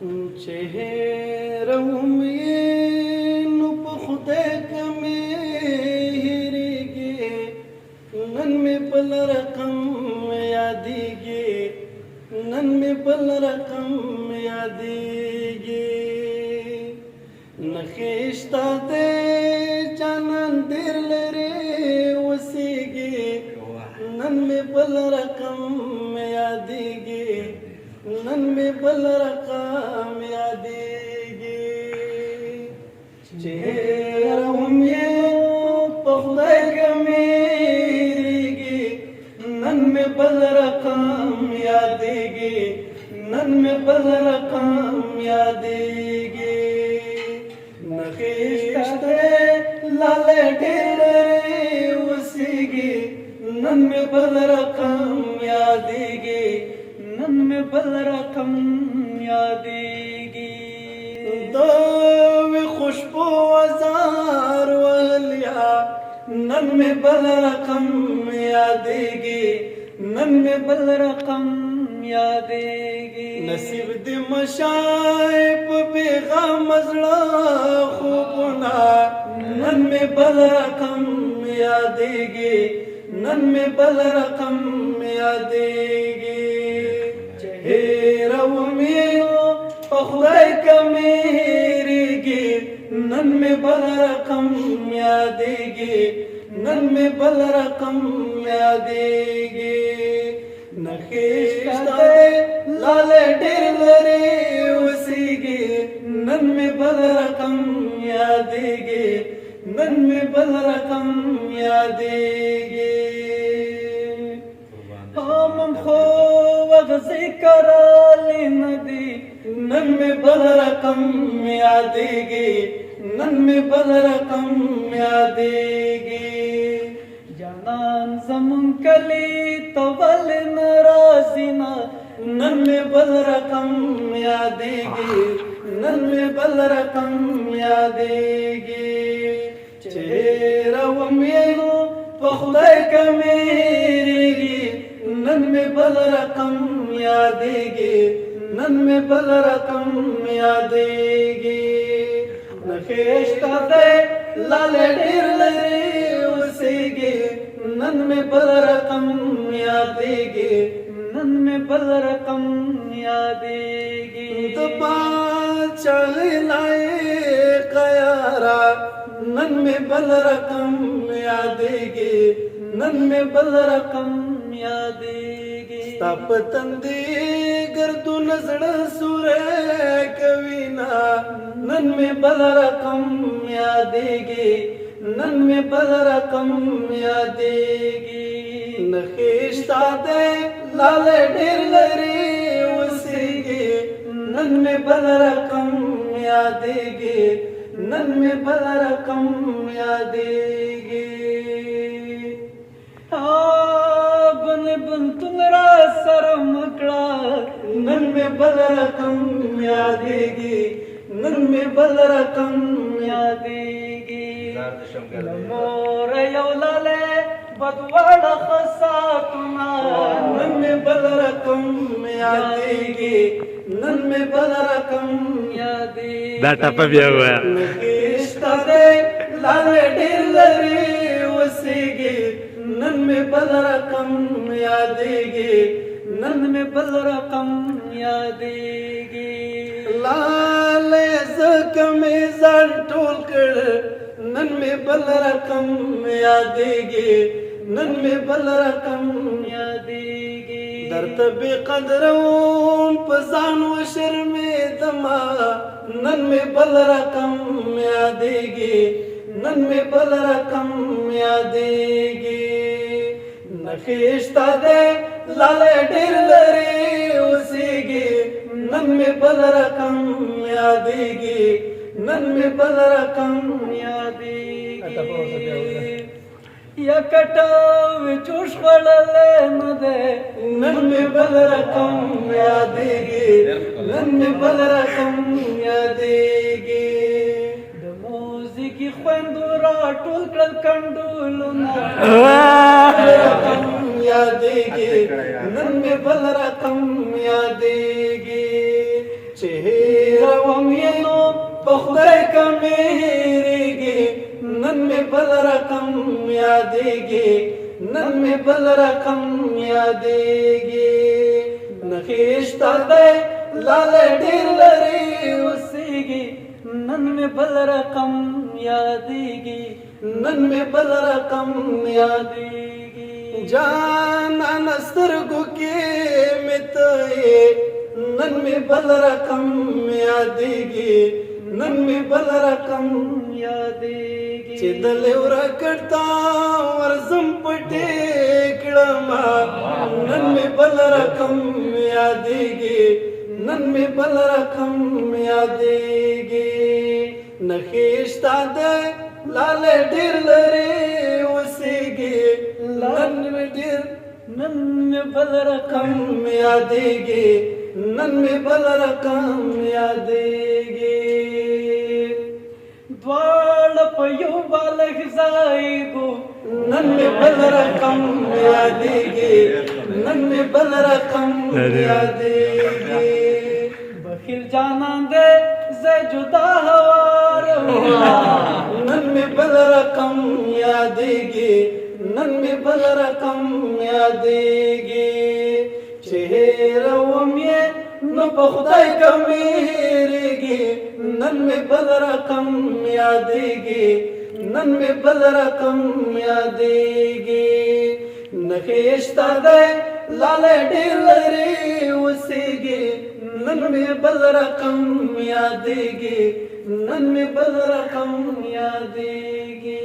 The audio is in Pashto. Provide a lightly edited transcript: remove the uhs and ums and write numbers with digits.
چهره ومې نو په خدای کمې هېرېږي نن مې بل رقم یادېږي نن مې بل رقم یادېږي نښې شته دی جانان ډېر لرې اوسېږي نن مې بل رقم یادېږي نن مې بل رقم یادېږي چهره ومې په خدای کمې هېرېږي نن مې بل رقم یادېږي نن مې بل رقم یادېږي نښې شته لاله ډېر لرې اوسېږي نن مې بل رقم یادېږي نن مې بل رقم یادېږي د وې خوشبو وزار وهلیا نن مې بل رقم یادېږي نن مې بل رقم یادېږي نصیب دې مشای په بېغمه زړه خوبونه نن مې بل رقم یادېږي نن مې بل رقم یادېږي چهره ومې په خدای کمې هېرېږي نن مې بل رقم یادېږي نن مې بل رقم یادېږي نښې شته لاله ډېر لرې اوسېږي نن مې بل رقم یادېږي نن مې بل رقم یادېږي من خو وغزې کرالې نه دي نن مې بل رقم یادېږي نن مې بل رقم یادېږي جانان زمون کلی ته ولې نه راځي نه نن مې بل رقم یادېږي نن مې بل رقم یادېږي چهره ومې په خدای کمې هېرېږي نن مې بل رقم یادېږي نن مې بل رقم یادېږي نښې شته دی لاله ډېر لرې اوسېږي نن مې بل رقم یادېږي نن مې بل رقم یادېږي د باچاهۍ لایق یاره نن مې بل رقم یادېږي نن مې بل رقم یادېږي ستا په تندې ګردونه زړه سوری کوي نه نن مې بل رقم یادېږي نن مې بل رقم یادېږي نښې شته دی لاله ډېر لرې اوسېږي نن مې بل رقم یادېږي نن مې بل رقم یادېږي بن بنتون را سره مکړه نن مې بل رقم یادېږي نن مې بل رقم یادېږي مور یو لاله بدواړه خساتونه نن مې بل رقم یادېږي نن مې بل رقم یادېږي دا ټپه بیا ووایه نښې شته دی لاله ډېر لرې اوسېږي نن مې بل رقم یادېږي نن مې بل رقم یادېږي لاله ځکه مې ځان ټول کړ نن مې بل رقم یادېږي نن مې بل رقم یادېږي درته بې قدره وم په ځان وشرمېدمه نن مې بل رقم یادېږي نن مې بل رقم یادېږي نښې شته دی لاله ډېر لرې اوسېږي نن مې بل رقم یادېږي نن مې بل رقم یادېږي یا کټه وې جوش خوړلی نه دی نن مې بل رقم یادېږي نن مې بل رقم یادېږي د موزیکي خویندو راټول کړل کنډولونه رقم یادېږي نن مې بل رقم یادېږي چې وم یې نو په خدای کمیږي نن مې بل رقم یادېږي نن مې بل رقم یادېږي نخې شته دی لاله ډېر لرې اوسېږي نن مې بل رقم یادېږي نن مې بل رقم یادېږي جانانه سترګو کې مې ته یې نن مې بل رقم یادېږي نن مې بل رقم یادېږي چې دلې ورکړتا ورځم پټې کړما نن مې بل رقم یادېږي نن مې بل رقم یادېږي نخې شته دی لاله ډېر لرې اوسېږي نن مې بل رقم یادېږي نن مې بل رقم یادېږي دواړه په یو بالغ ځای ګو نن مې بل رقم یادېږي نن مې بل رقم یادېږي بخیل جانان دې زه جدا هوارم نن مې بل رقم یادېږي نن مې بل رقم یادېږي چې هېروم یې نو په خدای کمیږي نن مې بل رقم یادېږي نن مې بل رقم یادېږي نخې شته دی لاله ډېر لرې اوسېږي نن مې بل رقم یادېږي نن مې بل رقم یادېږي